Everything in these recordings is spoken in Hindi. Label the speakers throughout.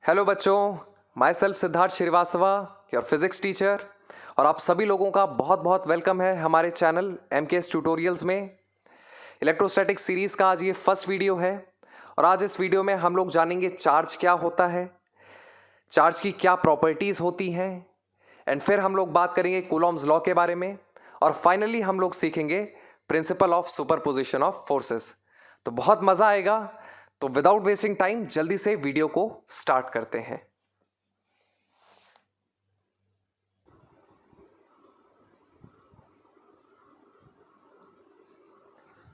Speaker 1: हेलो बच्चों, my self Siddharth Srivastava, your physics teacher. और आप सभी लोगों का बहुत बहुत वेलकम है हमारे चैनल MKS ट्यूटोरियल्स में। इलेक्ट्रोस्टैटिक सीरीज़ का आज ये फर्स्ट वीडियो है और आज इस वीडियो में हम लोग जानेंगे चार्ज क्या होता है, चार्ज की क्या प्रॉपर्टीज़ होती हैं, एंड फिर हम लोग बात करेंगे कूलॉम्स लॉ के बारे में, और फाइनली हम लोग सीखेंगे principal of superposition of forces. तो बहुत मज़ा आएगा। तो विदाउट वेस्टिंग टाइम जल्दी से वीडियो को स्टार्ट करते हैं।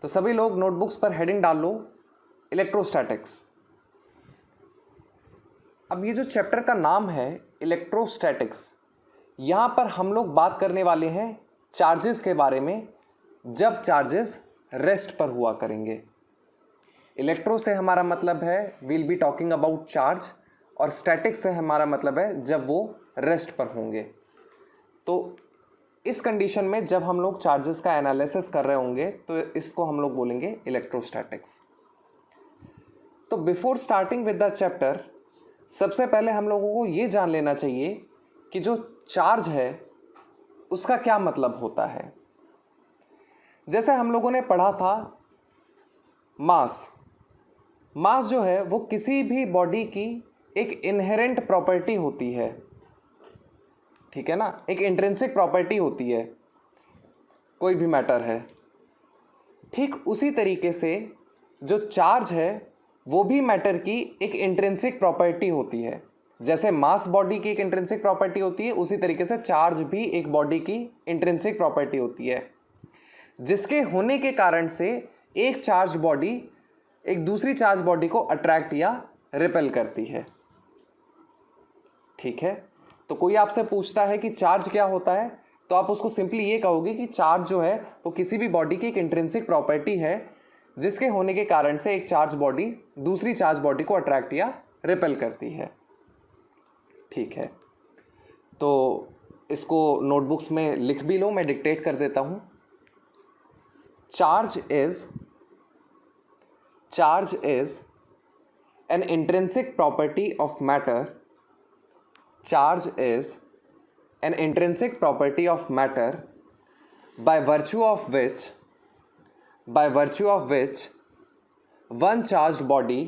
Speaker 1: तो सभी लोग नोटबुक्स पर हेडिंग डाल लो, इलेक्ट्रोस्टैटिक्स। अब ये जो चैप्टर का नाम है इलेक्ट्रोस्टैटिक्स, यहाँ पर हम लोग बात करने वाले हैं चार्जेस के बारे में, जब चार्जेस रेस्ट पर हुआ करेंगे। इलेक्ट्रो से हमारा मतलब है will be talking about charge, और स्टैटिक से हमारा मतलब है जब वो रेस्ट पर होंगे। तो इस कंडीशन में जब हम लोग चार्जेस का एनालिसिस कर रहे होंगे तो इसको हम लोग बोलेंगे इलेक्ट्रोस्टैटिक्स। तो before starting with the chapter, सबसे पहले हम लोगों को ये जान लेना चाहिए कि जो चार्ज है उसका क्या मतलब होता है। जैसे हम लोगों ने पढ़ा था मास जो है वो किसी भी बॉडी की एक इनहेरेंट प्रॉपर्टी होती है, ठीक है ना, एक इंट्रिंसिक प्रॉपर्टी होती है, कोई भी मैटर है। ठीक उसी तरीके से जो चार्ज है वो भी मैटर की एक इंट्रिंसिक प्रॉपर्टी होती है। जैसे मास बॉडी की एक इंट्रिंसिक प्रॉपर्टी होती है, उसी तरीके से चार्ज भी एक बॉडी की इंट्रिंसिक प्रॉपर्टी होती है, जिसके होने के कारण से एक चार्ज बॉडी एक दूसरी चार्ज बॉडी को अट्रैक्ट या रिपेल करती है। ठीक है, तो कोई आपसे पूछता है कि चार्ज क्या होता है, तो आप उसको सिंपली ये कहोगे कि चार्ज जो है वो किसी भी बॉडी की एक इंट्रिंसिक प्रॉपर्टी है, जिसके होने के कारण से एक चार्ज बॉडी दूसरी चार्ज बॉडी को अट्रैक्ट या रिपेल करती है। ठीक है, तो इसको नोटबुक्स में लिख भी लो, मैं डिक्टेट कर देता हूँ। Charge is an intrinsic property of matter. Charge is an intrinsic property of matter by virtue of which one charged body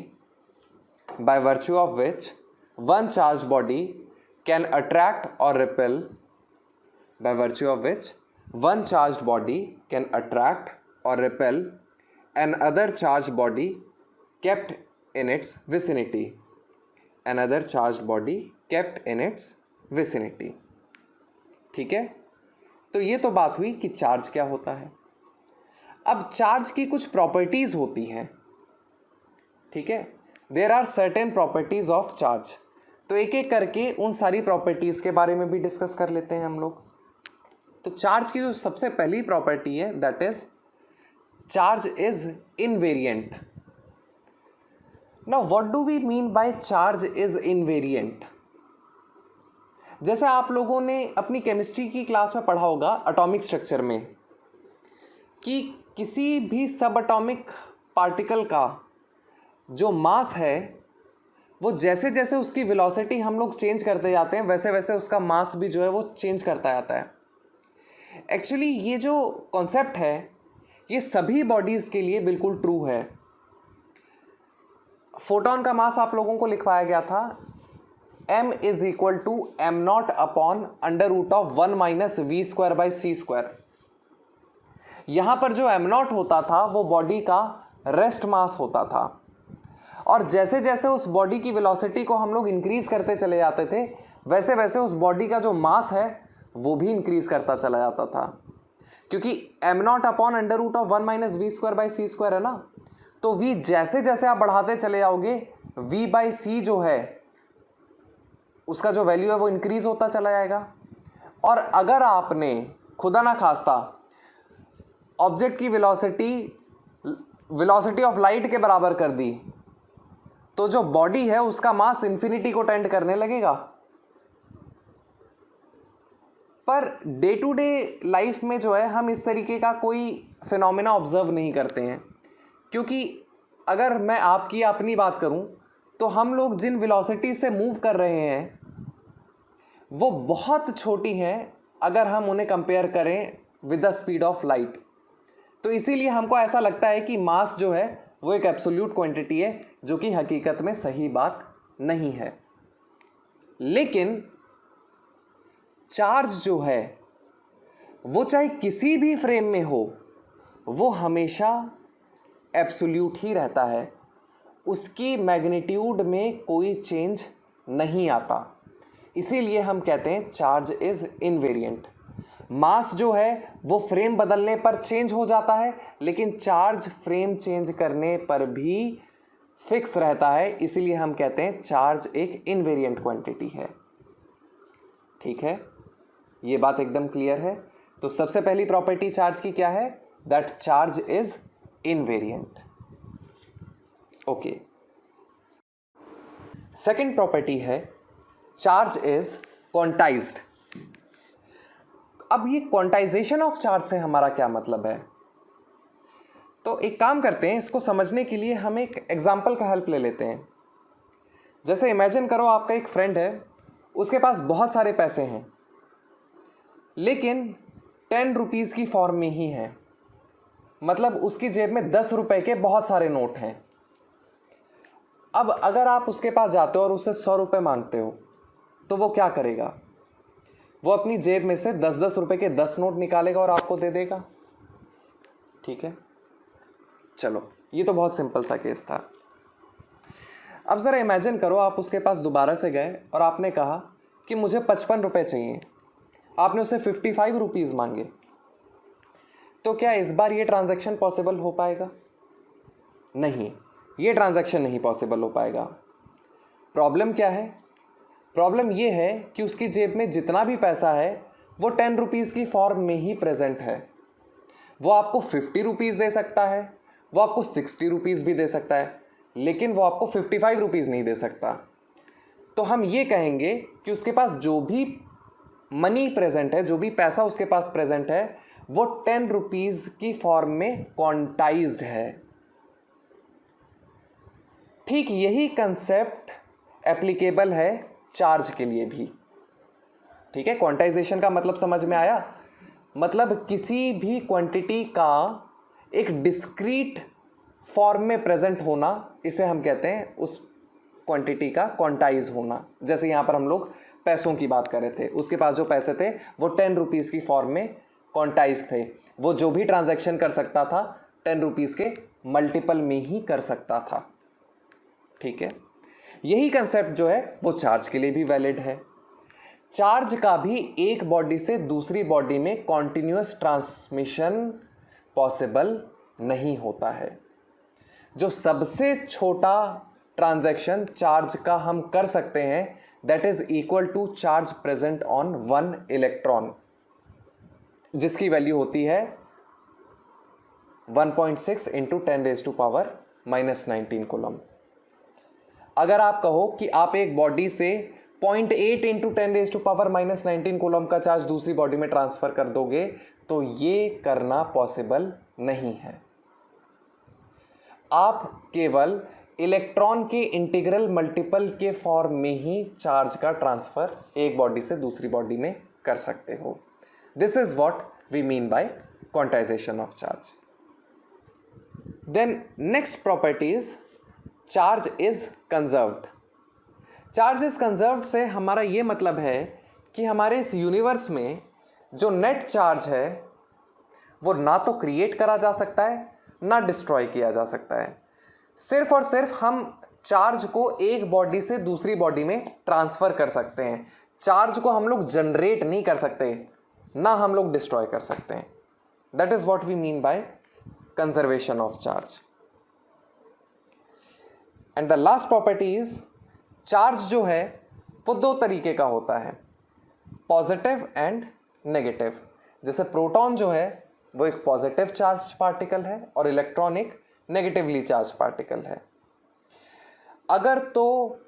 Speaker 1: can attract or repel another charged body kept in its vicinity। ठीक है, तो ये तो बात हुई कि चार्ज क्या होता है। अब चार्ज की कुछ प्रॉपर्टीज होती हैं, ठीक है, there are certain properties of charge. तो एक एक करके उन सारी प्रॉपर्टीज के बारे में भी डिस्कस कर लेते हैं हम लोग। तो चार्ज की जो सबसे पहली प्रॉपर्टी है that is charge is invariant. Now what do we mean by charge is invariant? जैसे आप लोगों ने अपनी केमिस्ट्री की क्लास में पढ़ा होगा एटॉमिक स्ट्रक्चर में कि किसी भी सब एटॉमिक पार्टिकल का जो मास है वो जैसे जैसे उसकी वेलोसिटी हम लोग चेंज करते जाते हैं वैसे वैसे उसका मास भी जो है वो चेंज करता जाता है। एक्चुअली ये जो कॉन्सेप्ट है ये सभी बॉडीज़ के लिए बिल्कुल ट्रू है। फोटोन का मास आप लोगों को लिखवाया गया था m is equal to m0 upon √1 - v²/c²। यहाँ पर जो m0 होता था वो बॉडी का रेस्ट मास होता था, और जैसे जैसे उस बॉडी की वेलोसिटी को हम लोग इंक्रीज करते चले जाते थे वैसे वैसे उस बॉडी का जो मास है वो भी इंक्रीज करता चला जाता था, क्योंकि m0 अपॉन √1 - v²/c² है ना। तो v जैसे जैसे आप बढ़ाते चले जाओगे v/c जो है उसका जो वैल्यू है वो इंक्रीज होता चला जाएगा। और अगर आपने खुदा ना खास्ता ऑब्जेक्ट की वेलोसिटी ऑफ लाइट के बराबर कर दी तो जो बॉडी है उसका मास इन्फिनिटी को टेंड करने लगेगा। Per day to day life में जो है हम इस तरीके का कोई फिनोमेना ऑब्जर्व नहीं करते हैं, क्योंकि अगर मैं आपकी अपनी बात करूं तो हम लोग जिन वेलोसिटी से मूव कर रहे हैं वो बहुत छोटी हैं अगर हम उन्हें कंपेयर करें with the speed of light. तो इसीलिए हमको ऐसा लगता है कि मास जो है वो एक एब्सोल्यूट क्वांटिटी है, जो कि हकीकत में सही बात नहीं है। लेकिन चार्ज जो है वो चाहे किसी भी फ्रेम में हो, वो हमेशा एब्सोल्यूट ही रहता है, उसकी मैग्नीट्यूड में कोई चेंज नहीं आता। इसीलिए हम कहते हैं चार्ज इज इनवेरिएंट। मास जो है वो फ्रेम बदलने पर चेंज हो जाता है, लेकिन चार्ज फ्रेम चेंज करने पर भी फिक्स रहता है। इसीलिए हम कहते हैं चार्ज एक इनवेरिएंट क्वांटिटी है। ठीक है, ये बात एकदम क्लियर है। तो सबसे पहली प्रॉपर्टी चार्ज की क्या है? That charge is invariant. Okay, second property है चार्ज इज क्वांटाइज्ड। अब ये क्वांटाइजेशन ऑफ चार्ज से हमारा क्या मतलब है? तो एक काम करते हैं, इसको समझने के लिए हम एक एग्जाम्पल का हेल्प ले लेते हैं। जैसे इमेजिन करो आपका एक फ्रेंड है, उसके पास बहुत सारे पैसे हैं, लेकिन 10 रुपीज़ की फॉर्म में ही है। मतलब उसकी जेब में 10 रुपए के बहुत सारे नोट हैं। अब अगर आप उसके पास जाते हो और उससे 100 रुपये मांगते हो, तो वो क्या करेगा? वो अपनी जेब में से 10-10 रुपए के 10 नोट निकालेगा और आपको दे देगा। ठीक है, चलो ये तो बहुत सिंपल सा केस था। अब ज़रा इमेजिन करो आप उसके पास दोबारा से गए और आपने कहा कि मुझे 55 रुपये चाहिए। आपने उससे 55 रुपीज़ मांगे। तो क्या इस बार ये ट्रांजैक्शन पॉसिबल हो पाएगा? नहीं, ये ट्रांजैक्शन नहीं पॉसिबल हो पाएगा। प्रॉब्लम क्या है? प्रॉब्लम ये है कि उसकी जेब में जितना भी पैसा है वो 10 रुपीज़ की फॉर्म में ही प्रेजेंट है। वो आपको 50 रुपीज़ दे सकता है, वो आपको 60 रुपीज़ भी दे सकता है, लेकिन वो आपको 55 रुपीज़ नहीं दे सकता। तो हम ये कहेंगे कि उसके पास जो भी मनी प्रेजेंट है, जो भी पैसा उसके पास प्रेजेंट है, वो 10 रुपीज़ की फॉर्म में क्वांटाइज्ड है। ठीक यही कंसेप्ट एप्लीकेबल है चार्ज के लिए भी। ठीक है, क्वांटाइजेशन का मतलब समझ में आया? मतलब किसी भी क्वांटिटी का एक डिस्क्रीट फॉर्म में प्रेजेंट होना, इसे हम कहते हैं उस क्वांटिटी का क्वांटाइज होना। जैसे यहाँ पर हम लोग पैसों की बात कर रहे थे, उसके पास जो पैसे थे वो 10 रुपीज़ की फॉर्म में क्वांटाइज थे। वो जो भी ट्रांजैक्शन कर सकता था 10 रुपीज़ के मल्टीपल में ही कर सकता था। ठीक है, यही कंसेप्ट जो है वो चार्ज के लिए भी वैलिड है। चार्ज का भी एक बॉडी से दूसरी बॉडी में कॉन्टिन्यूअस ट्रांसमिशन पॉसिबल नहीं होता है। जो सबसे छोटा ट्रांजैक्शन चार्ज का हम कर सकते हैं, that is equal to charge present on 1 electron, जिसकी वैल्यू होती है 1.6 इंटू 10⁻⁻19 कूलम। अगर आप कहो कि आप एक बॉडी से 0.8 इंटू 10⁻⁻19 कूलम का चार्ज दूसरी बॉडी में ट्रांसफर कर दोगे, तो ये करना पॉसिबल नहीं है। आप केवल इलेक्ट्रॉन के इंटीग्रल मल्टीपल के फॉर्म में ही चार्ज का ट्रांसफर एक बॉडी से दूसरी बॉडी में कर सकते हो। This is what we mean by quantization of charge. Then next property is charge is conserved. Charge is conserved से हमारा ये मतलब है कि हमारे इस यूनिवर्स में जो नेट चार्ज है वो ना तो क्रिएट करा जा सकता है, ना डिस्ट्रॉय किया जा सकता है। सिर्फ और सिर्फ हम चार्ज को एक बॉडी से दूसरी बॉडी में ट्रांसफर कर सकते हैं। चार्ज को हम लोग जनरेट नहीं कर सकते, ना हम लोग डिस्ट्रॉय कर सकते हैं। That is what we mean by conservation of charge. And the last property is charge जो है वो दो तरीके का होता है, पॉजिटिव एंड नेगेटिव। जैसे प्रोटॉन जो है वो एक पॉजिटिव चार्ज पार्टिकल है और इलेक्ट्रॉन एक नेगेटिवली चार्ज पार्टिकल है। अगर तो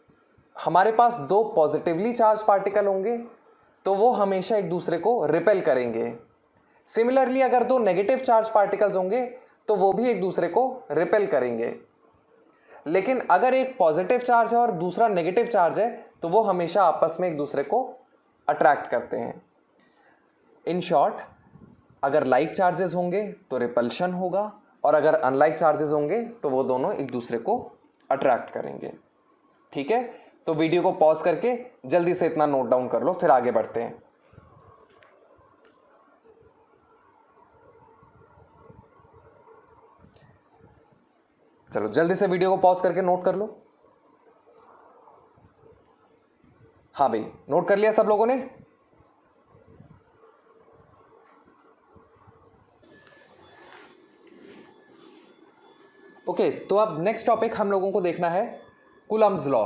Speaker 1: हमारे पास दो पॉजिटिवली चार्ज पार्टिकल होंगे तो वो हमेशा एक दूसरे को रिपेल करेंगे। सिमिलरली अगर दो नेगेटिव चार्ज पार्टिकल्स होंगे तो वो भी एक दूसरे को रिपेल करेंगे। लेकिन अगर एक पॉजिटिव चार्ज है और दूसरा नेगेटिव चार्ज है तो वो हमेशा आपस में एक दूसरे को अट्रैक्ट करते हैं। इन शॉर्ट, अगर लाइक चार्जेस होंगे तो रिपल्शन होगा और अगर अनलाइक चार्जेस होंगे तो वो दोनों एक दूसरे को अट्रैक्ट करेंगे। ठीक है, तो वीडियो को पॉज करके जल्दी से इतना नोट डाउन कर लो, फिर आगे बढ़ते हैं। चलो जल्दी से वीडियो को पॉज करके नोट कर लो। हाँ भाई, नोट कर लिया सब लोगों ने? ओके, तो अब नेक्स्ट टॉपिक हम लोगों को देखना है कूलम्ब्स लॉ।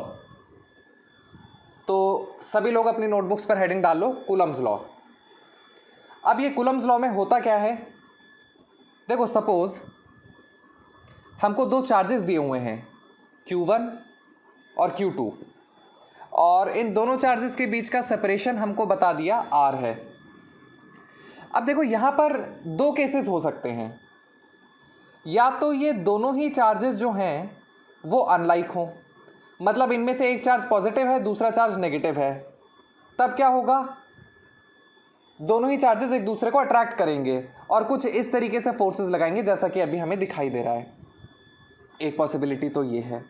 Speaker 1: तो सभी लोग अपनी नोटबुक्स पर हेडिंग डाल लो, कूलम्ब्स लॉ। अब ये कूलम्ब्स लॉ में होता क्या है, देखो सपोज हमको दो चार्जेस दिए हुए हैं Q1 और Q2 और इन दोनों चार्जेस के बीच का सेपरेशन हमको बता दिया R है। अब देखो यहां पर दो केसेस हो सकते हैं, या तो ये दोनों ही चार्जेस जो हैं वो अनलाइक हों, मतलब इनमें से एक चार्ज पॉजिटिव है दूसरा चार्ज नेगेटिव है, तब क्या होगा, दोनों ही चार्जेस एक दूसरे को अट्रैक्ट करेंगे और कुछ इस तरीके से फोर्सेस लगाएंगे जैसा कि अभी हमें दिखाई दे रहा है। एक पॉसिबिलिटी तो ये है,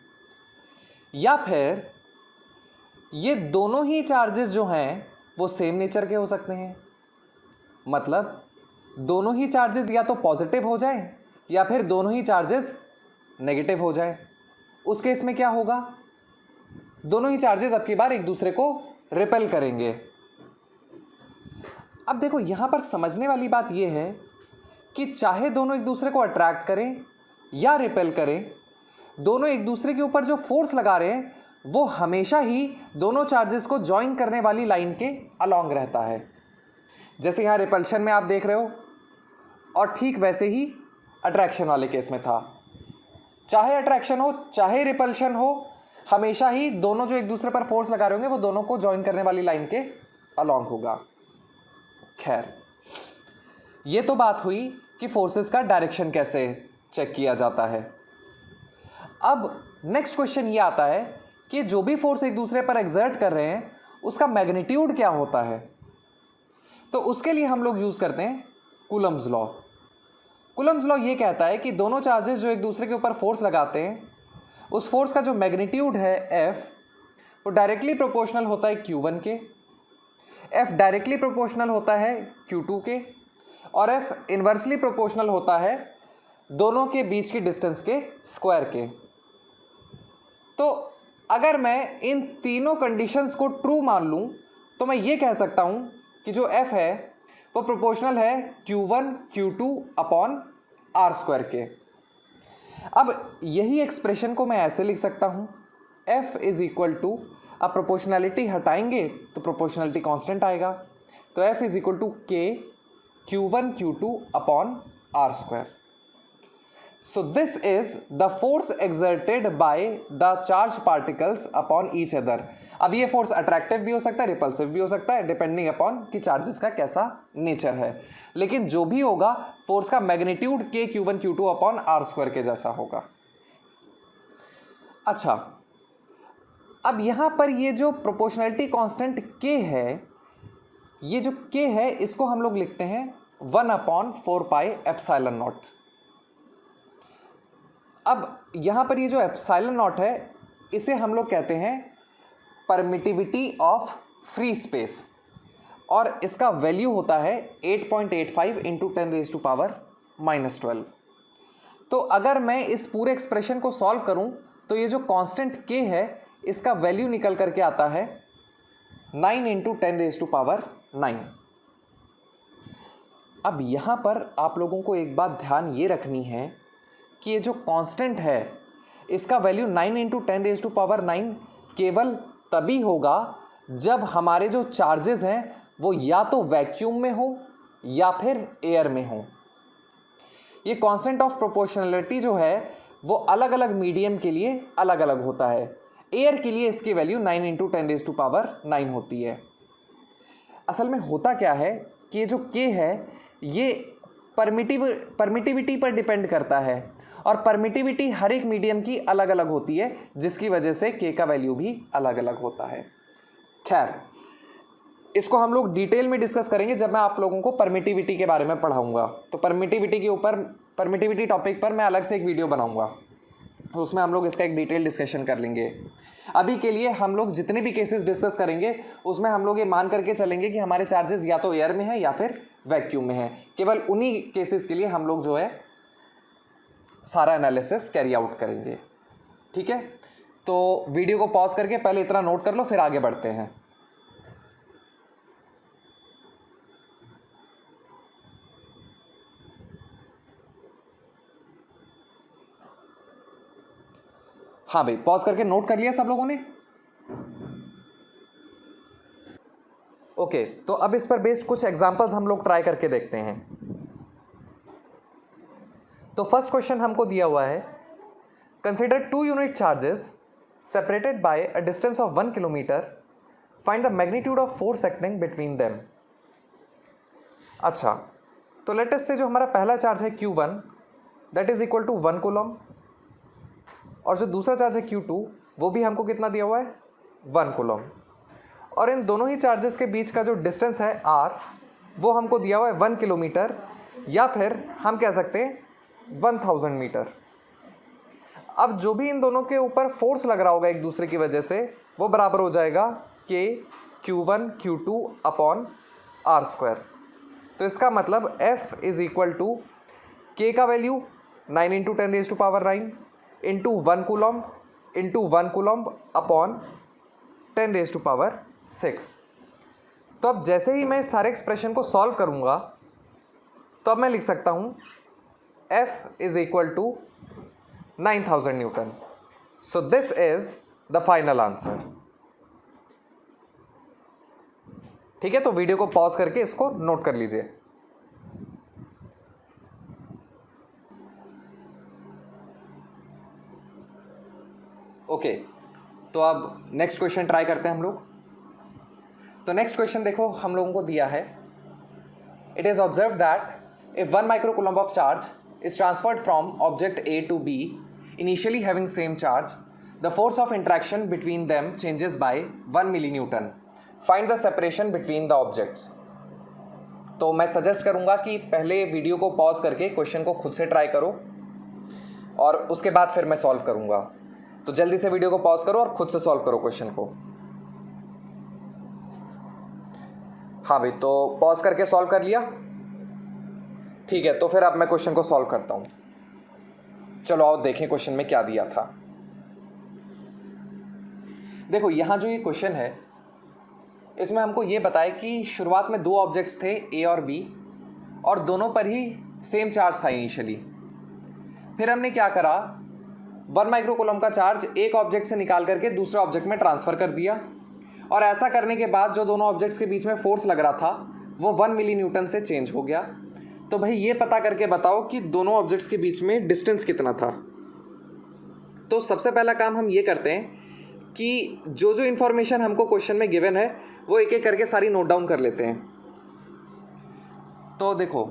Speaker 1: या फिर ये दोनों ही चार्जेस जो हैं वो सेम नेचर के हो सकते हैं, मतलब दोनों ही चार्जेस या तो पॉजिटिव हो जाए या फिर दोनों ही चार्जेस नेगेटिव हो जाए। उस केस में क्या होगा, दोनों ही चार्जेस अब की बार एक दूसरे को रिपेल करेंगे। अब देखो यहां पर समझने वाली बात यह है कि चाहे दोनों एक दूसरे को अट्रैक्ट करें या रिपेल करें, दोनों एक दूसरे के ऊपर जो फोर्स लगा रहे हैं वो हमेशा ही दोनों चार्जेस को ज्वाइन करने वाली लाइन के अलोंग रहता है। जैसे यहां रिपल्शन में आप देख रहे हो, और ठीक वैसे ही अट्रैक्शन वाले केस में था, चाहे अट्रैक्शन हो चाहे रिपल्शन हो, हमेशा ही दोनों जो एक दूसरे पर फोर्स लगा रहे होंगे वो दोनों को ज्वाइन करने वाली लाइन के अलोंग होगा। खैर, ये तो बात हुई कि फोर्सेस का डायरेक्शन कैसे चेक किया जाता है। अब नेक्स्ट क्वेश्चन ये आता है कि जो भी फोर्स एक दूसरे पर एक्सर्ट कर रहे हैं उसका मैग्नीट्यूड क्या होता है। तो उसके लिए हम लोग यूज करते हैं कूलम्ब्स लॉ। कूलम्ब्स लॉ ये कहता है कि दोनों चार्जेस जो एक दूसरे के ऊपर फोर्स लगाते हैं उस फोर्स का जो मैग्नीट्यूड है F, वो डायरेक्टली प्रोपोर्शनल होता है Q1 के, F डायरेक्टली प्रोपोर्शनल होता है Q2 के, और F इन्वर्सली प्रोपोर्शनल होता है दोनों के बीच की डिस्टेंस के स्क्वायर के। तो अगर मैं इन तीनों कंडीशंस को ट्रू मान लूं तो मैं ये कह सकता हूं कि जो F है वो प्रोपोर्शनल है Q1 Q2 upon R square के। अब यही एक्सप्रेशन को मैं ऐसे लिख सकता हूं, F इज इक्वल टू, अब प्रोपोर्शनैलिटी हटाएंगे तो प्रोपोर्शनैलिटी कांस्टेंट आएगा, तो F is equal to K Q1 Q2 upon R square. So this is the force exerted by the charged particles upon each other। अब ये फोर्स अट्रैक्टिव भी हो सकता है, रिपल्सिव भी हो सकता है, डिपेंडिंग अपॉन कि चार्जेस का कैसा नेचर है, लेकिन जो भी होगा फोर्स का magnitude K Q1 Q2 upon R square के जैसा होगा। अच्छा, अब यहां पर ये जो प्रोपोर्शनैलिटी कांस्टेंट K है, ये जो K है इसको हम लोग लिखते हैं 1/4 पाई एप्सिलॉन नॉट। अब यहां पर ये जो एप्सिलॉन नॉट है इसे हम लोग कहते हैं परमिटिविटी ऑफ फ्री स्पेस, और इसका वैल्यू होता है 8.85 इंटू 10⁻⁻12। तो अगर मैं इस पूरे एक्सप्रेशन को सॉल्व करूं तो ये जो कांस्टेंट K है इसका वैल्यू निकल करके आता है 9 इंटू 10⁻9। अब यहां पर आप लोगों को एक बात ध्यान ये रखनी है कि ये जो कांस्टेंट है इसका वैल्यू 9 इंटू 10⁻9 केवल तभी होगा जब हमारे जो चार्जेस हैं वो या तो वैक्यूम में हो या फिर एयर में हो। ये कांस्टेंट ऑफ प्रोपोर्शनैलिटी जो है वो अलग अलग मीडियम के लिए अलग अलग होता है। एयर के लिए इसकी वैल्यू 9 इंटू 10⁻9 होती है। असल में होता क्या है कि ये जो K है ये परमिटिविटी पर डिपेंड करता है, और परमिटिविटी हर एक मीडियम की अलग अलग होती है, जिसकी वजह से के का वैल्यू भी अलग अलग होता है। खैर, इसको हम लोग डिटेल में डिस्कस करेंगे जब मैं आप लोगों को परमिटिविटी के बारे में पढ़ाऊंगा। तो परमिटिविटी के ऊपर, परमिटिविटी टॉपिक पर मैं अलग से एक वीडियो बनाऊंगा, तो उसमें हम लोग इसका एक डिटेल डिस्कशन कर लेंगे। अभी के लिए हम लोग जितने भी केसेस डिस्कस करेंगे उसमें हम लोग ये मान करके चलेंगे कि हमारे चार्जेस या तो एयर में है या फिर वैक्यूम में है। केवल उन्हीं केसेस के लिए हम लोग जो है सारा एनालिसिस कैरी आउट करेंगे। ठीक है, तो वीडियो को पॉज करके पहले इतना नोट कर लो, फिर आगे बढ़ते हैं। हाँ भाई, पॉज करके नोट कर लिया सब लोगों ने? ओके, तो अब इस पर बेस्ड कुछ एग्जांपल्स हम लोग ट्राई करके देखते हैं। तो फर्स्ट क्वेश्चन हमको दिया हुआ है, consider 2 unit charges separated by a distance of 1 kilometre, find the magnitude of force acting between them. अच्छा, तो लेट अस से जो हमारा पहला चार्ज है Q1 that is equal to 1 coulomb, और जो दूसरा चार्ज है Q2 वो भी हमको कितना दिया हुआ है, 1 कूलम। और इन दोनों ही चार्जेस के बीच का जो डिस्टेंस है R वो हमको दिया हुआ है 1 किलोमीटर, या फिर हम कह सकते हैं 1000 मीटर। अब जो भी इन दोनों के ऊपर फोर्स लग रहा होगा एक दूसरे की वजह से, वो बराबर हो जाएगा K Q1 Q2 upon R²। तो इसका मतलब F is equal to K का value 9 into 10⁻⁹ into 1 coulomb into 1 coulomb upon 10⁻⁶। तो अब जैसे ही मैं इस सारे एक्सप्रेशन को सॉल्व करूंगा तो अब मैं लिख सकता हूं F is equal to 9000 newton. So this is the final answer. ठीक है, तो वीडियो को पॉज करके इसको नोट कर लीजिए। ओके, तो अब नेक्स्ट क्वेश्चन ट्राई करते हैं हम लोग। तो नेक्स्ट क्वेश्चन देखो हम लोगों को दिया है, it is observe that if 1 microcoulomb of charge is transferred from object A to B, initially having same charge, the force of interaction between them changes by 1 millinewton. Find the separation between the objects. तो मैं सजेस्ट करूंगा कि पहले वीडियो को पॉज करके क्वेश्चन को खुद से ट्राई करो और उसके बाद फिर मैं सॉल्व करूंगा। तो जल्दी से वीडियो को पॉज करो और खुद से सॉल्व करो क्वेश्चन को। हाँ भाई, तो पॉज करके सॉल्व कर लिया? ठीक है, तो फिर अब मैं क्वेश्चन को सॉल्व करता हूं। चलो आओ देखें क्वेश्चन में क्या दिया था। देखो यहां जो ये क्वेश्चन है इसमें हमको ये बताया कि शुरुआत में 2 ऑब्जेक्ट्स थे A और B, और दोनों पर ही सेम चार्ज था इनिशियली। फिर हमने क्या करा, 1 माइक्रोकूलम का चार्ज एक ऑब्जेक्ट से निकाल करके दूसरे ऑब्जेक्ट में ट्रांसफ़र कर दिया, और ऐसा करने के बाद जो दोनों ऑब्जेक्ट्स के बीच में फोर्स लग रहा था वो 1 मिली न्यूटन से चेंज हो गया। तो भाई ये पता करके बताओ कि दोनों ऑब्जेक्ट्स के बीच में डिस्टेंस कितना था। तो सबसे पहला काम हम ये करते हैं कि जो जो इन्फॉर्मेशन हमको क्वेश्चन में गिवन है वो एक एक करके सारी नोट डाउन कर लेते हैं। तो देखो,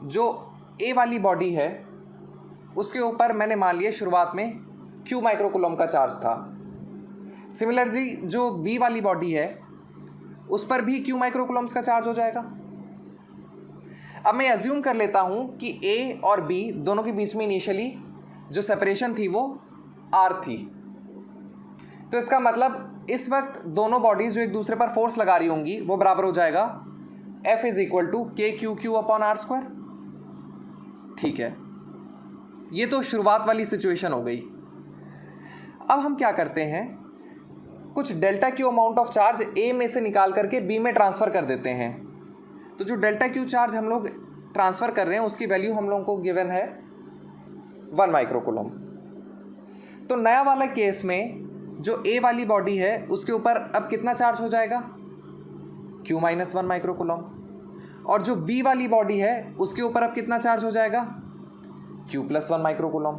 Speaker 1: जो A वाली बॉडी है उसके ऊपर मैंने मान लिया शुरुआत में Q माइक्रोकूलम का चार्ज था। सिमिलरली जो B वाली बॉडी है उस पर भी Q माइक्रोकूलम्स का चार्ज हो जाएगा। अब मैं अज्यूम कर लेता हूं कि A और B दोनों के बीच में इनिशियली जो सेपरेशन थी वो R थी। तो इसका मतलब इस वक्त दोनों बॉडीज जो एक दूसरे पर फोर्स लगा रही होंगी वो बराबर हो जाएगा F is equal to KQQ upon R²। ठीक है, ये तो शुरुआत वाली सिचुएशन हो गई। अब हम क्या करते हैं, कुछ delta Q amount of charge A में से निकाल करके B में ट्रांसफ़र कर देते हैं। तो जो डेल्टा Q चार्ज हम लोग ट्रांसफ़र कर रहे हैं उसकी वैल्यू हम लोगों को गिवन है 1 माइक्रोकूलम। तो नया वाला केस में जो A वाली बॉडी है उसके ऊपर अब कितना चार्ज हो जाएगा, Q माइनस 1 माइक्रोकूलम, और जो B वाली बॉडी है उसके ऊपर अब कितना चार्ज हो जाएगा, Q प्लस 1 माइक्रोकूलम।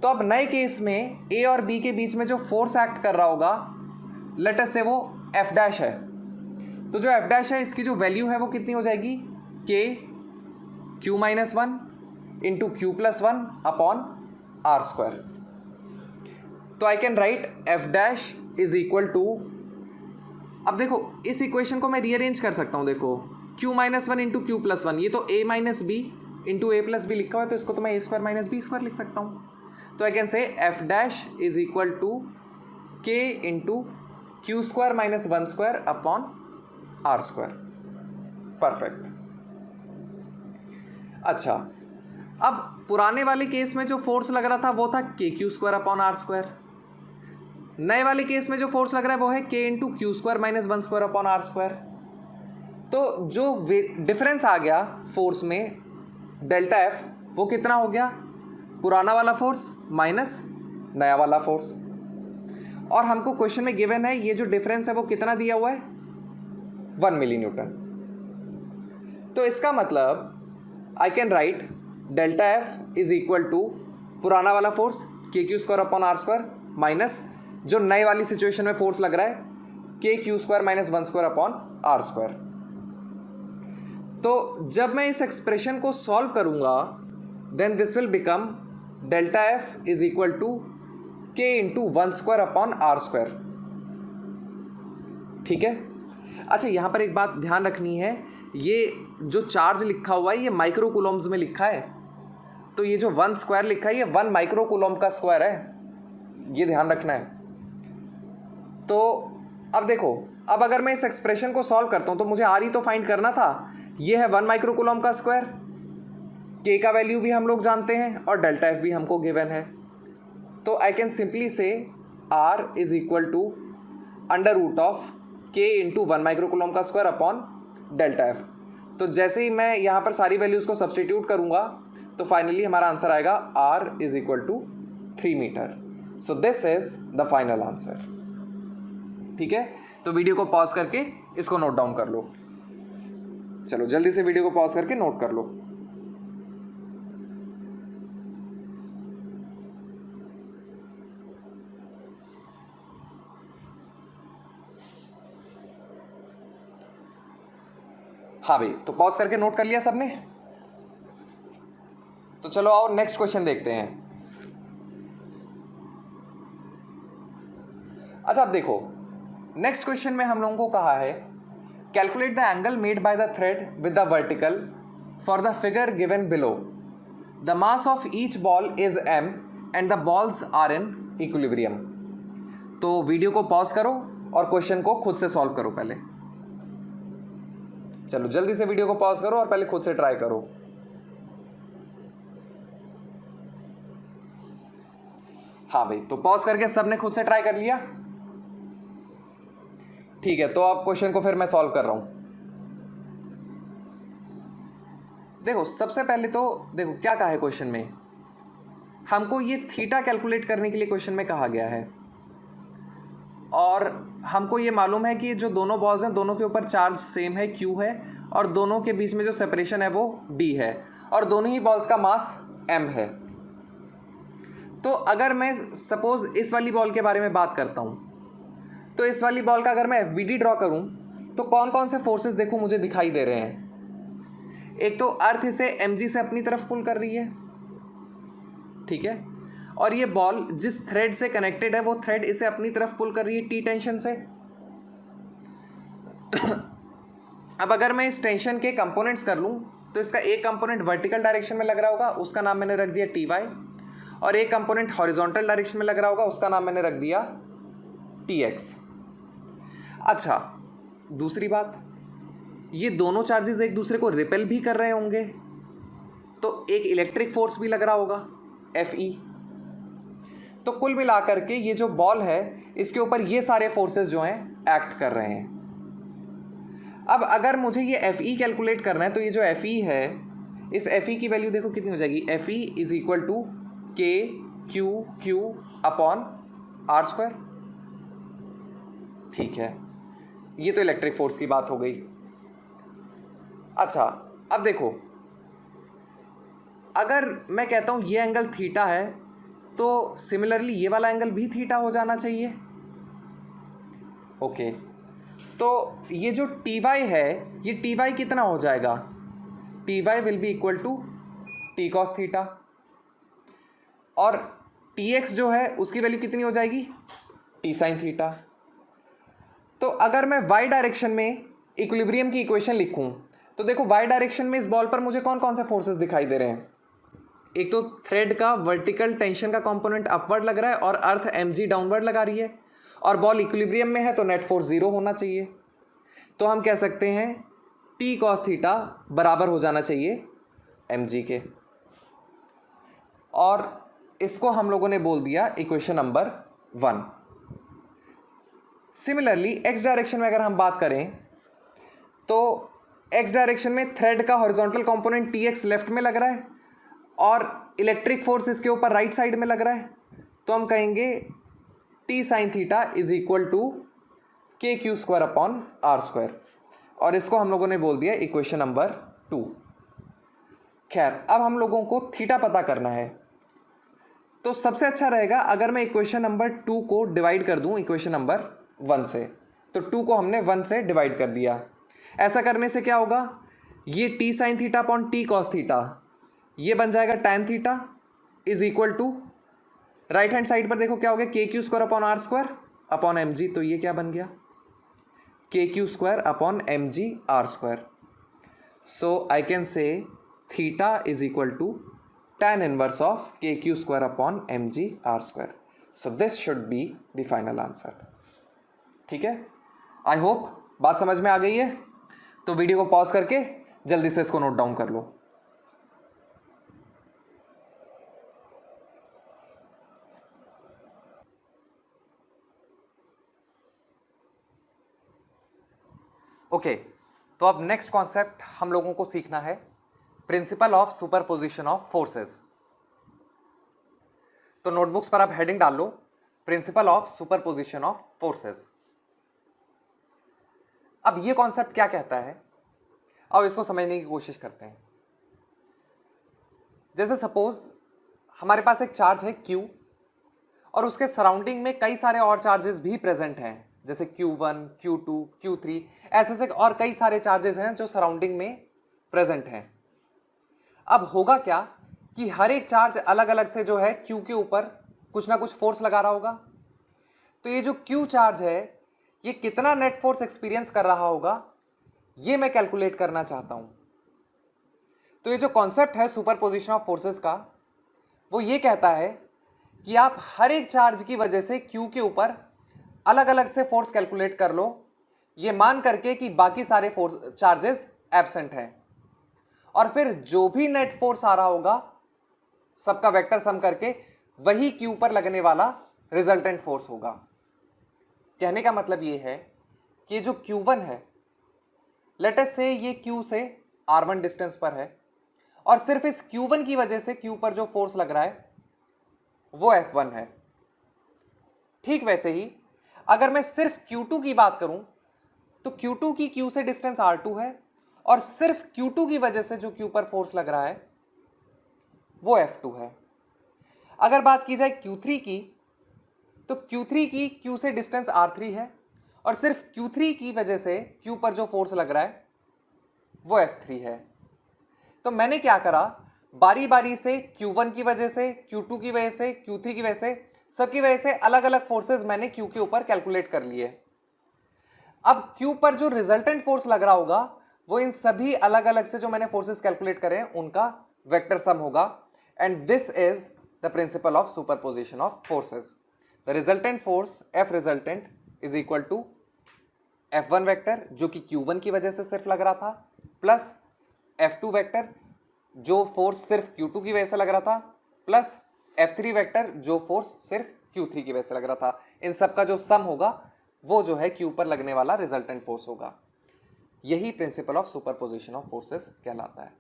Speaker 1: तो अब नए केस में A और B के बीच में जो फोर्स एक्ट कर रहा होगा लेट अस से वो F डैश है। तो जो F डैश है इसकी जो वैल्यू है वो कितनी हो जाएगी, K Q minus 1 into Q plus one upon R square. तो I can write F dash is equal to, अब देखो इस इक्वेशन को मैं रीअरेंज कर सकता हूँ। देखो q minus one into Q plus one, ये तो a minus B into A plus B लिखा हुआ है, तो इसको तो मैं A square minus B square लिख सकता हूँ। तो I can say F dash is equal to k into Q square minus one square upon R square. Perfect. अच्छा, अब पुराने वाले केस में जो फोर्स लग रहा था वो था K Q square upon R square. नए वाले केस में जो फोर्स लग रहा है वो है K into Q square minus one square upon R square. तो जो डिफरेंस आ गया फोर्स में डेल्टा एफ, वो कितना हो गया? पुराना वाला फोर्स माइनस नया वाला फोर्स। और हमको क्वेश्चन में गिवन है ये जो डिफरेंस है वो कितना दिया हुआ है? 1 मिली न्यूटन। तो इसका मतलब I can write delta F is equal to पुराना वाला force K Q square upon R square minus जो नए वाली सिचुएशन में फोर्स लग रहा है K Q square minus one square upon R square. तो जब मैं इस एक्सप्रेशन को सॉल्व करूंगा then this will become delta F is equal to K into one square upon R square. ठीक है। अच्छा, यहां पर एक बात ध्यान रखनी है, ये जो चार्ज लिखा हुआ है ये माइक्रो कूलम्स में लिखा है, तो ये जो वन स्क्वायर लिखा है ये 1 माइक्रो कूलम का स्क्वायर है, ये ध्यान रखना है। तो अब देखो, अब अगर मैं इस एक्सप्रेशन को सॉल्व करता हूं तो मुझे आर ई तो फाइंड करना था। ये है 1 माइक्रो कूलम का स्क्वायर, के का वैल्यू भी हम लोग जानते हैं और डेल्टा एफ भी हमको गिवन है। तो I can simply say R is equal to under root of K into 1 micro coulomb का स्क्वायर अपॉन डेल्टा एफ। तो जैसे ही मैं यहाँ पर सारी वैल्यूज़ को सब्सटीट्यूट करूँगा तो फाइनली हमारा आंसर आएगा R is equal to 3 metre. So this is the final answer. ठीक है, तो वीडियो को पॉज करके इसको नोट डाउन कर लो। चलो जल्दी से वीडियो को पॉज करके नोट कर लो। हाँ भाई, तो पॉज करके नोट कर लिया सबने? तो चलो आओ नेक्स्ट क्वेश्चन देखते हैं। अच्छा, अब देखो नेक्स्ट क्वेश्चन में हम लोगों को कहा है calculate the angle made by the thread with the vertical for the figure given below. The mass of each ball is m and the balls are in equilibrium. तो वीडियो को पॉज करो और क्वेश्चन को खुद से सॉल्व करो पहले। चलो जल्दी से वीडियो को पॉज करो और पहले खुद से ट्राई करो। हाँ भाई, तो पॉज करके सबने खुद से ट्राई कर लिया? ठीक है, तो अब क्वेश्चन को फिर मैं सॉल्व कर रहा हूं। देखो सबसे पहले तो देखो क्या कहा है क्वेश्चन में, हमको ये थीटा कैलकुलेट करने के लिए क्वेश्चन में कहा गया है और हमको ये मालूम है कि जो दोनों बॉल्स हैं दोनों के ऊपर चार्ज सेम है, Q है, और दोनों के बीच में जो सेपरेशन है वो D है और दोनों ही बॉल्स का मास M है। तो अगर मैं सपोज इस वाली बॉल के बारे में बात करता हूँ तो इस वाली बॉल का अगर मैं FBD ड्रॉ करूँ तो कौन कौन से फोर्सेस देखो मुझे दिखाई दे रहे हैं। एक तो अर्थ इसे mg से अपनी तरफ पुल कर रही है, ठीक है, और ये बॉल जिस थ्रेड से कनेक्टेड है वो थ्रेड इसे अपनी तरफ पुल कर रही है T टेंशन से। अब अगर मैं इस टेंशन के कंपोनेंट्स कर लूँ तो इसका एक कंपोनेंट वर्टिकल डायरेक्शन में लग रहा होगा, उसका नाम मैंने रख दिया Ty, और एक कंपोनेंट हॉरिजॉन्टल डायरेक्शन में लग रहा होगा, उसका नाम मैंने रख दिया Tx। अच्छा, दूसरी बात, ये दोनों चार्जेस एक दूसरे को रिपेल भी कर रहे होंगे तो एक इलेक्ट्रिक फोर्स भी लग रहा होगा Fe। तो कुल मिलाकर के ये जो बॉल है इसके ऊपर ये सारे फोर्सेस जो हैं एक्ट कर रहे हैं। अब अगर मुझे ये Fe कैलकुलेट करना है तो ये जो Fe है इस Fe की वैल्यू देखो कितनी हो जाएगी, Fe is equal to K Q Q upon R square. ठीक है, ये तो इलेक्ट्रिक फोर्स की बात हो गई। अच्छा, अब देखो अगर मैं कहता हूं ये एंगल थीटा है तो सिमिलरली ये वाला एंगल भी थीटा हो जाना चाहिए। ओके, तो ये जो Ty है ये Ty कितना हो जाएगा, Ty will be equal to T cos theta, और टी एक्स जो है उसकी वैल्यू कितनी हो जाएगी, टी साइन थीटा। तो अगर मैं वाई डायरेक्शन में इक्विलिब्रियम की इक्वेशन लिखूं तो देखो वाई डायरेक्शन में इस बॉल पर मुझे कौन कौन से फोर्सेस दिखाई दे रहे हैं। एक तो थ्रेड का वर्टिकल टेंशन का कंपोनेंट अपवर्ड लग रहा है और अर्थ mg डाउनवर्ड लगा रही है, और बॉल इक्विलिब्रियम में है तो नेट फोर्स 0 होना चाहिए। तो हम कह सकते हैं टी कॉस थीटा बराबर हो जाना चाहिए mg के, और इसको हम लोगों ने बोल दिया equation number 1। Similarly x direction में अगर हम बात करें तो एक्स डायरेक्शन में थ्रेड का horizontal component T x left में लग रहा है और इलेक्ट्रिक फोर्स इसके ऊपर राइट साइड में लग रहा है, तो हम कहेंगे T sine theta is equal to K Q square upon R square, और इसको हम लोगों ने बोल दिया इक्वेशन नंबर 2। खैर अब हम लोगों को थीटा पता करना है, तो सबसे अच्छा रहेगा अगर मैं इक्वेशन नंबर 2 को डिवाइड कर दूं इक्वेशन नंबर 1 से। तो 2 को हमने 1 से डिवाइड कर दिया। ऐसा करने से क्या होगा, ये T sine theta upon T cos theta ये बन जाएगा tan theta is equal to, right hand side पर देखो क्या हो गया, K Q square upon R square upon M G, तो ये क्या बन गया, K Q square upon M G R square. So I can say theta is equal to tan inverse of kq square upon mg r square. So this should be the final answer. ठीक है, आई होप बात समझ में आ गई है। तो वीडियो को पॉज करके जल्दी से इसको नोट डाउन कर लो। ओके, तो अब नेक्स्ट कॉन्सेप्ट हम लोगों को सीखना है principle of superposition of forces. तो नोटबुक्स पर आप हेडिंग डाल लो, principle of superposition of forces. अब ये कॉन्सेप्ट क्या कहता है, अब इसको समझने की कोशिश करते हैं। जैसे सपोज हमारे पास एक चार्ज है Q और उसके सराउंडिंग में कई सारे और चार्जेस भी प्रेजेंट हैं, जैसे Q1, Q2, Q3, ऐसे और कई सारे चार्जेस हैं जो सराउंडिंग में प्रेजेंट हैं। अब होगा क्या कि हर एक चार्ज अलग अलग से जो है Q के ऊपर कुछ ना कुछ फोर्स लगा रहा होगा। तो ये जो Q चार्ज है ये कितना नेट फोर्स एक्सपीरियंस कर रहा होगा ये मैं कैलकुलेट करना चाहता हूं। तो ये जो कॉन्सेप्ट है सुपरपोजिशन ऑफ फोर्सेस का वो ये कहता है कि आप हर एक चार्ज की वजह से Q के ऊपर अलग अलग से फोर्स कैलकुलेट कर लो, ये मान करके कि बाकी सारे फोर्स चार्जेस एब्सेंट हैं, और फिर जो भी नेट फोर्स आ रहा होगा सबका वेक्टर सम करके वही Q पर लगने वाला रिजल्टेंट फोर्स होगा। कहने का मतलब ये है कि जो Q1 है, लेट अस से ये Q से R1 डिस्टेंस पर है और सिर्फ इस Q1 की वजह से Q पर जो फोर्स लग रहा है वो F1 है। ठीक वैसे ही अगर मैं सिर्फ Q2 की बात करूं तो Q2 की Q से डिस्टेंस R2 है और सिर्फ Q2 की वजह से जो Q पर फोर्स लग रहा है वो F2 है। अगर बात की जाए Q3 की तो Q3 की Q से डिस्टेंस R3 है और सिर्फ Q3 की वजह से Q पर जो फोर्स लग रहा है वो F3 है। तो मैंने क्या करा, बारी बारी से Q1 की वजह से, Q2 की वजह से, Q3 की वजह से, सबकी वजह से अलग अलग फोर्सेस मैंने Q के ऊपर कैलकुलेट कर लिए। अब Q पर जो रिजल्टेंट फोर्स लग रहा होगा वो इन सभी अलग अलग से जो मैंने फोर्सेस कैलकुलेट करे हैं उनका वेक्टर सम होगा, and this is the principle of superposition of forces. The resultant force F resultant is equal to F1 vector जो कि Q1 की वजह से सिर्फ लग रहा था, प्लस F2 वेक्टर जो फोर्स सिर्फ Q2 की वजह से लग रहा था, प्लस F3 वेक्टर जो फोर्स सिर्फ Q3 की वजह से लग रहा था। इन सब का जो सम होगा वो जो है Q पर लगने वाला रिजल्टेंट फोर्स होगा। यही principal of superposition of forces कहलाता है।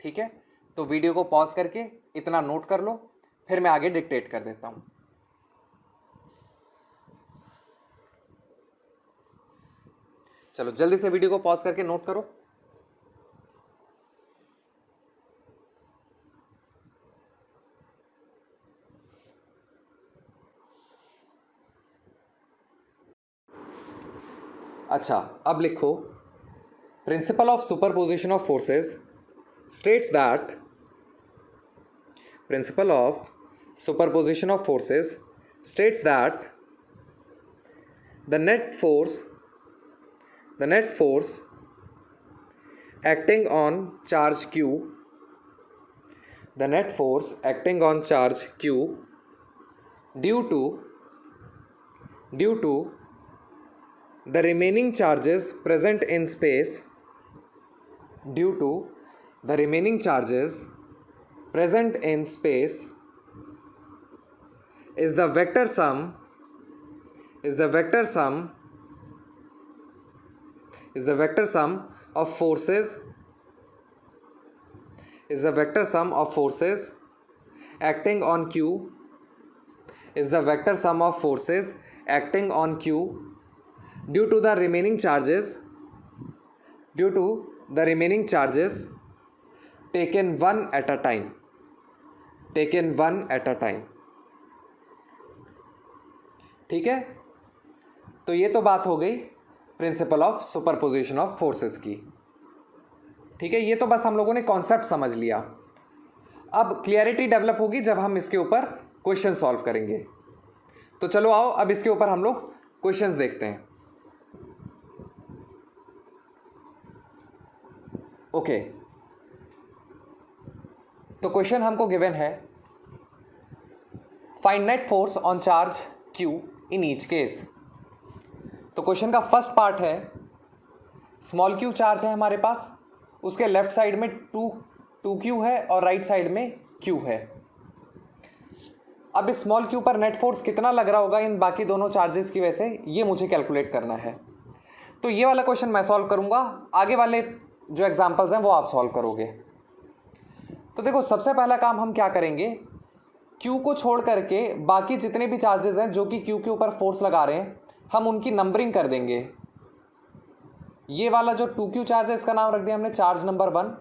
Speaker 1: ठीक है, तो वीडियो को पॉज करके इतना नोट कर लो, फिर मैं आगे डिक्टेट कर देता हूं। चलो जल्दी से वीडियो को पॉज करके नोट करो। अच्छा, अब लिखो, principal of superposition of forces states that principle of superposition of forces states that the net force acting on charge q, the net force acting on charge q due to the remaining charges present in space, due to the remaining charges present in space is the vector sum of forces acting on q, is the vector sum of forces acting on q due to the remaining charges taken one at a time. ठीक है, तो ये तो बात हो गई principal of superposition of forces की। ठीक है, ये तो बस हम लोगों ने कॉन्सेप्ट समझ लिया। अब क्लियरिटी डेवलप होगी जब हम इसके ऊपर क्वेश्चन सॉल्व करेंगे। तो चलो आओ अब इसके ऊपर हम लोग क्वेश्चंस देखते हैं। ओके, तो क्वेश्चन हमको गिवन है, find net force on charge q in each case. तो क्वेश्चन का फर्स्ट पार्ट है, स्मॉल q चार्ज है हमारे पास, उसके लेफ्ट साइड में 2q है और राइट साइड में q है। अब इस स्मॉल q पर नेट फोर्स कितना लग रहा होगा इन बाकी दोनों चार्जेस की वजह से, ये मुझे कैलकुलेट करना है। तो ये वाला क्वेश्चन मैं सॉल्व करूंगा, आगे वाले जो एग्जांपल्स हैं वो आप सॉल्व करोगे। तो देखो, सबसे पहला काम हम क्या करेंगे, Q को छोड़ करके बाकी जितने भी चार्जेस हैं जो कि Q के ऊपर फोर्स लगा रहे हैं, हम उनकी नंबरिंग कर देंगे। ये वाला जो 2Q चार्ज है इसका नाम रख दिया हमने चार्ज नंबर 1,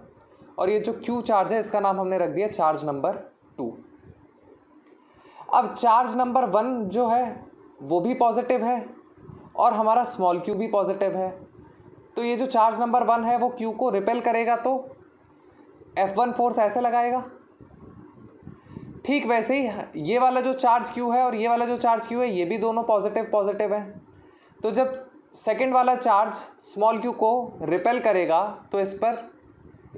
Speaker 1: और ये जो Q चार्ज है इसका नाम हमने रख दिया चार्ज नंबर 2। अब चार्ज नंबर 1 जो है वो भी पॉजिटिव है और हमारा स्मॉल q भी पॉजिटिव है, तो ये जो चार्ज नंबर 1 है वो Q को रिपेल करेगा, तो F1 फोर्स ऐसे लगाएगा। ठीक वैसे ही ये वाला जो चार्ज Q है और ये वाला जो चार्ज Q है, ये भी दोनों पॉजिटिव हैं। तो जब सेकंड वाला चार्ज स्मॉल q को रिपेल करेगा तो इस पर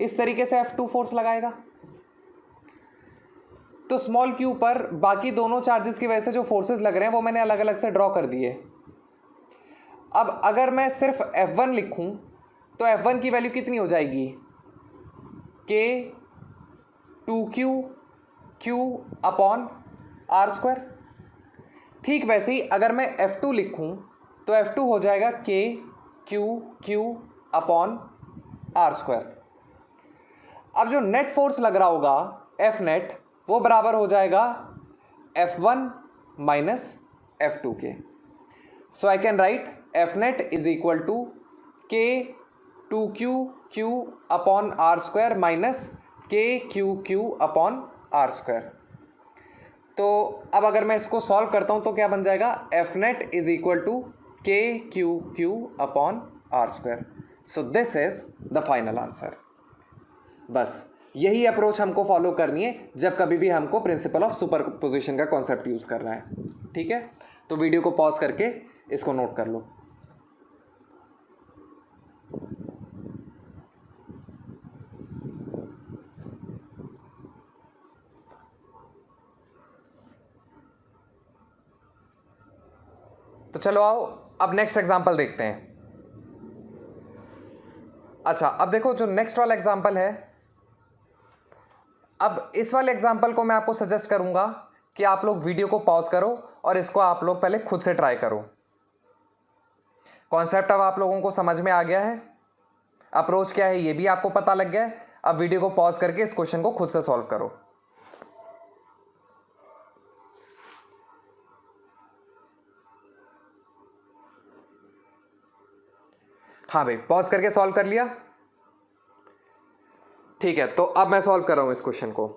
Speaker 1: इस तरीके से F2 फोर्स लगाएगा। तो स्मॉल q पर बाकी दोनों चार्जेस की वजह से जो फोर्सेस लग रहे हैं वो मैंने अलग अलग से ड्रॉ कर दिए। अब अगर मैं सिर्फ F1 लिखूं तो F1 की वैल्यू कितनी हो जाएगी, K 2q q upon R square. ठीक वैसे ही अगर मैं F2 लिखूं तो F2 हो जाएगा K q upon R square. अब जो नेट फोर्स लग रहा होगा F नेट, वो बराबर हो जाएगा F1 माइनस F2 के। So I can write F net is equal to K 2q upon R square minus K q upon R square. तो अब अगर मैं इसको सॉल्व करता हूं तो क्या बन जाएगा, F net is equal to K q upon R square. So this is the final answer. बस यही अप्रोच हमको फॉलो करनी है जब कभी भी हमको प्रिंसिपल ऑफ सुपरपोजिशन का कॉन्सेप्ट यूज करना है। ठीक है, तो वीडियो को पॉज करके इसको नोट कर लो। तो चलो आओ अब नेक्स्ट एग्जांपल देखते हैं। अच्छा, अब देखो जो नेक्स्ट वाला एग्जांपल है, अब इस वाले एग्जांपल को मैं आपको सजेस्ट करूंगा कि आप लोग वीडियो को पॉज करो और इसको आप लोग पहले खुद से ट्राई करो। कॉन्सेप्ट अब आप लोगों को समझ में आ गया है, अप्रोच क्या है ये भी आपको पता लग गया है। अब वीडियो को पॉज करके इस क्वेश्चन को खुद से सॉल्व करो। हाँ भाई, पॉज करके सॉल्व कर लिया। ठीक है, तो अब मैं सॉल्व कर रहा हूं इस क्वेश्चन को।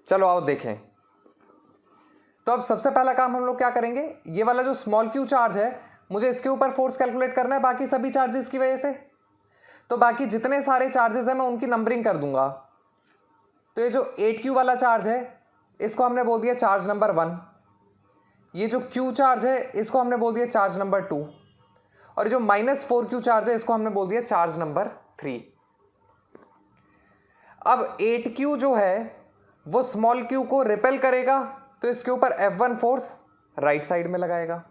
Speaker 1: चलो आओ देखें। तो अब सबसे पहला काम हम लोग क्या करेंगे, ये वाला जो स्मॉल q चार्ज है मुझे इसके ऊपर फोर्स कैलकुलेट करना है बाकी सभी चार्जेस की वजह से। तो बाकी जितने सारे चार्जेस हैं मैं उनकी नंबरिंग कर दूंगा। तो ये जो 8Q वाला चार्ज है इसको हमने बोल दिया चार्ज नंबर 1, ये जो Q चार्ज है इसको हमने बोल दिया चार्ज नंबर 2, और जो -4Q चार्ज है इसको हमने बोल दिया चार्ज नंबर 3। अब 8Q जो है वो स्मॉल q को रिपेल करेगा, तो इसके ऊपर F1 फोर्स राइट साइड में लगाएगा।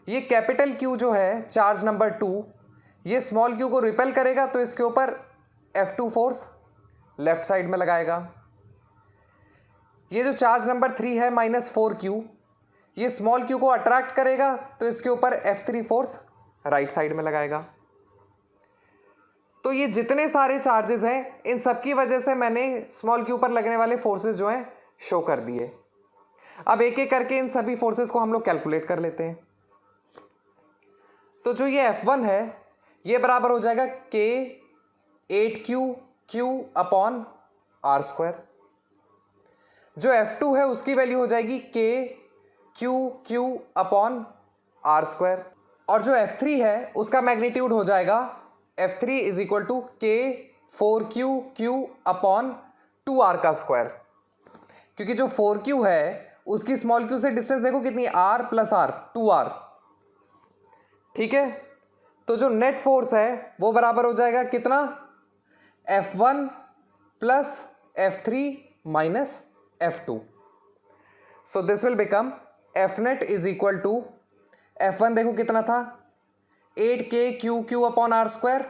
Speaker 1: ये कैपिटल Q जो है चार्ज नंबर 2, ये स्मॉल q को रिपेल करेगा, तो इसके ऊपर F2 फोर्स लेफ्ट साइड में लगाएगा। ये जो चार्ज नंबर 3 है -4Q, ये स्मॉल q को अट्रैक्ट करेगा, तो इसके ऊपर F3 फोर्स राइट साइड में लगाएगा। तो ये जितने सारे चार्जेस हैं इन सब की वजह से मैंने स्मॉल q पर लगने वाले फोर्सेस जो हैं शो कर दिए। अब एक एक करके इन सभी फोर्सेस को हम लोग कैलकुलेट कर लेते हैं। तो जो ये F1 है ये बराबर हो जाएगा K 8Q अपॉन R²। जो F2 है उसकी वैल्यू हो जाएगी K Q अपॉन R², और जो F3 है उसका मैग्नीट्यूड हो जाएगा F3 is equal to K 4Q upon 2R²। क्योंकि जो 4Q है उसकी स्मॉल q से डिस्टेंस देखो कितनी, R प्लस R 2R। ठीक है, तो जो नेट फोर्स है वो बराबर हो जाएगा कितना, F1 plus F3 minus F2। So this will become F net is equal to, F1 देखो कितना था 8K upon R²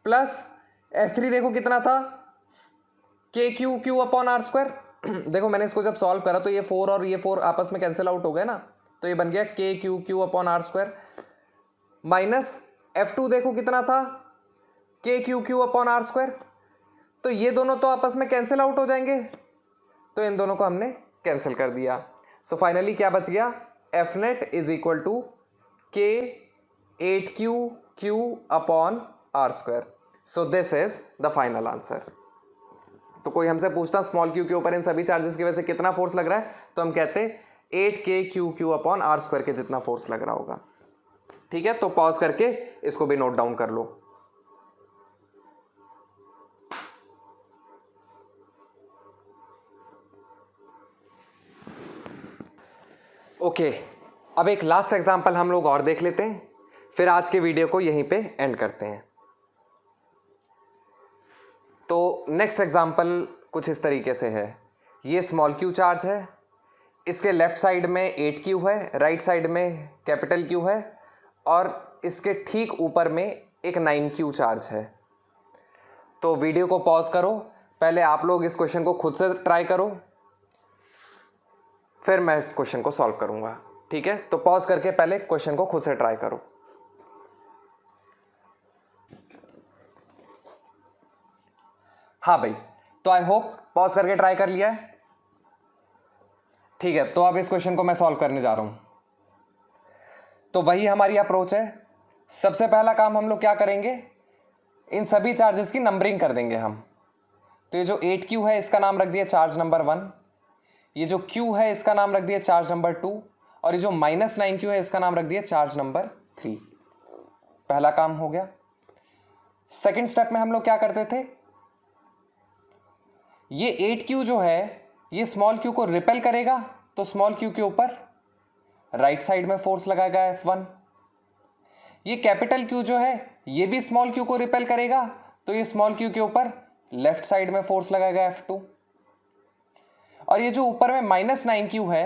Speaker 1: plus F3 देखो कितना था KQ अपॉन R²। देखो मैंने इसको जब सॉल्व करा तो ये 4 और ये 4 आपस में कैंसिल आउट हो गए ना, तो ये बन गया KQ upon R² minus F2 देखो कितना था KQ अपॉन R²। तो ये दोनों तो आपस में कैंसिल आउट हो जाएंगे, तो इन दोनों को हमने कैंसिल कर दिया। सो फाइनली क्या बच गया, F net is equal to K 8Q upon R²। So this is the final answer. तो कोई हमसे पूछता स्मॉल q के ऊपर इन सभी चार्जेस की वजह से कितना फोर्स लग रहा है, तो हम कहते 8K अपॉन R² के जितना फोर्स लग रहा होगा। ठीक है, तो पॉज करके इसको भी नोट डाउन कर लो। ओके, अब एक लास्ट एग्जांपल हम लोग और देख लेते हैं, फिर आज के वीडियो को यहीं पे एंड करते हैं। तो नेक्स्ट एग्जांपल कुछ इस तरीके से है। ये स्मॉल q चार्ज है, इसके लेफ्ट साइड में 8Q है, राइट साइड में कैपिटल Q है, और इसके ठीक ऊपर में एक 9Q चार्ज है। तो वीडियो को पॉज करो, पहले आप लोग इस क्वेश्चन को खुद से ट्राई करो, फिर मैं इस क्वेश्चन को सॉल्व करूंगा। ठीक है, तो पॉज करके पहले क्वेश्चन को खुद से ट्राई करो। हाँ भाई, तो आई होप पॉज करके ट्राई कर लिया है। ठीक है, तो अब इस क्वेश्चन को मैं सॉल्व करने जा रहा हूं। तो वही हमारी अप्रोच है। सबसे पहला काम हम लोग क्या करेंगे, इन सभी चार्जेस की नंबरिंग कर देंगे हम। तो ये जो 8Q है इसका नाम रख दिया चार्ज नंबर 1, ये जो Q है इसका नाम रख दिया चार्ज नंबर 2, और ये जो -9Q है इसका नाम रख दिया चार्ज नंबर 3। पहला काम हो गया। सेकेंड स्टेप में हम लोग क्या करते थे, ये 8Q जो है ये स्मॉल q को रिपेल करेगा, तो स्मॉल q के ऊपर राइट साइड में फोर्स लगाएगा F1। ये कैपिटल Q जो है ये भी स्मॉल q को रिपेल करेगा, तो ये स्मॉल q के ऊपर लेफ्ट साइड में फोर्स लगाएगा F2। और ये जो ऊपर में -9Q है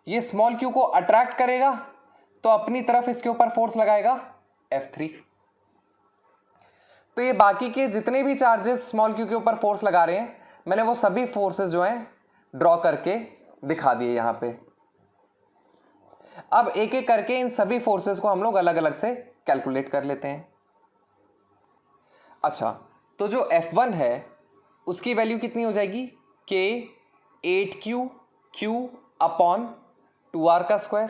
Speaker 1: ये स्मॉल q को अट्रैक्ट करेगा, तो अपनी तरफ इसके ऊपर फोर्स लगाएगा F3। तो ये बाकी के जितने भी चार्जेस स्मॉल q के ऊपर फोर्स लगा रहे हैं, मैंने वो सभी फोर्सेस जो हैं ड्रॉ करके दिखा दिए यहां पे। अब एक एक करके इन सभी फोर्सेस को हम लोग अलग अलग से कैलकुलेट कर लेते हैं। अच्छा, तो जो F1 है उसकी वैल्यू कितनी हो जाएगी, K 8Q अपॉन 2R²।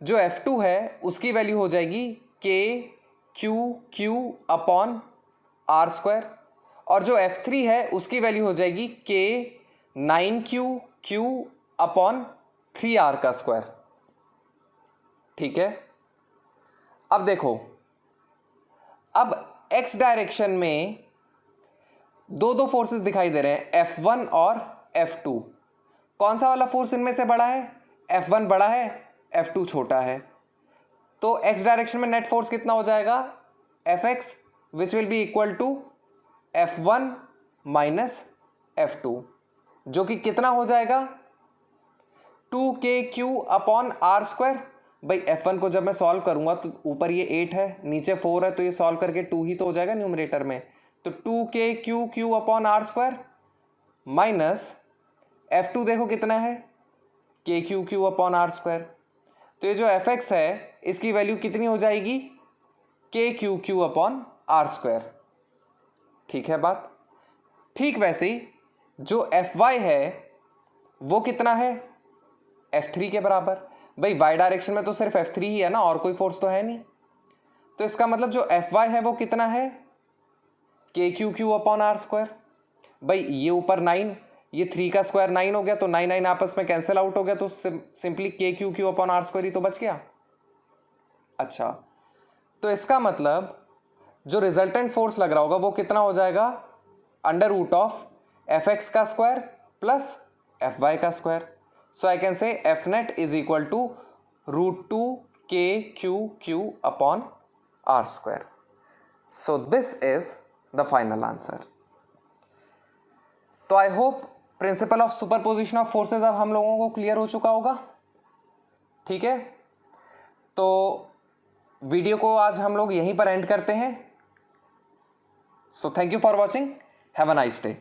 Speaker 1: जो F2 है उसकी वैल्यू हो जाएगी K Q अपॉन R², और जो F3 है उसकी वैल्यू हो जाएगी K 9Q अपॉन 3R²। ठीक है, अब देखो, अब x डायरेक्शन में दो दो फोर्सेस दिखाई दे रहे हैं, F1 और F2। कौन सा वाला फोर्स इनमें से बड़ा है? F1 बड़ा है, F2 छोटा है। तो x डायरेक्शन में नेट फोर्स कितना हो जाएगा? Fx which will be equal to F1 minus F2, जो कि कितना हो जाएगा? 2kq upon R square. भाई F1 को जब मैं सॉल्व करूंगा तो ऊपर ये 8 है, नीचे 4 है, तो ये सॉल्व करके 2 ही तो हो जाएगा न्यूमरेटर में। तो 2kq upon R square minus F2 देखो कितना है? kq upon R square. तो ये जो Fx है इसकी वैल्यू कितनी हो जाएगी? kq upon R square. ठीक है बात? ठीक वैसे ही जो Fy है वो कितना है? F3 के बराबर। भाई y डायरेक्शन में तो सिर्फ F3 ही है ना, और कोई फोर्स तो है नहीं। तो इसका मतलब जो Fy है वो कितना है? kq upon R square. भाई ये ऊपर 9, ये 3 का स्क्वायर 9 हो गया, तो 9 9 आपस में कैंसिल आउट हो गया, तो simply kq upon R square ही तो बच गया। अच्छा, तो इसका मतलब जो रिजल्टेंट फोर्स लग रहा होगा वो कितना हो जाएगा? अंडर रूट ऑफ Fx का स्क्वायर प्लस Fy का square. So I can say F net is equal to root 2 kq upon r square. So this is the final answer. तो I hope principal of superposition of forces अब हम लोगों को क्लियर हो चुका होगा। ठीक है, तो वीडियो को आज हम लोग यहीं पर एंड करते हैं। So thank you for watching, have a nice day.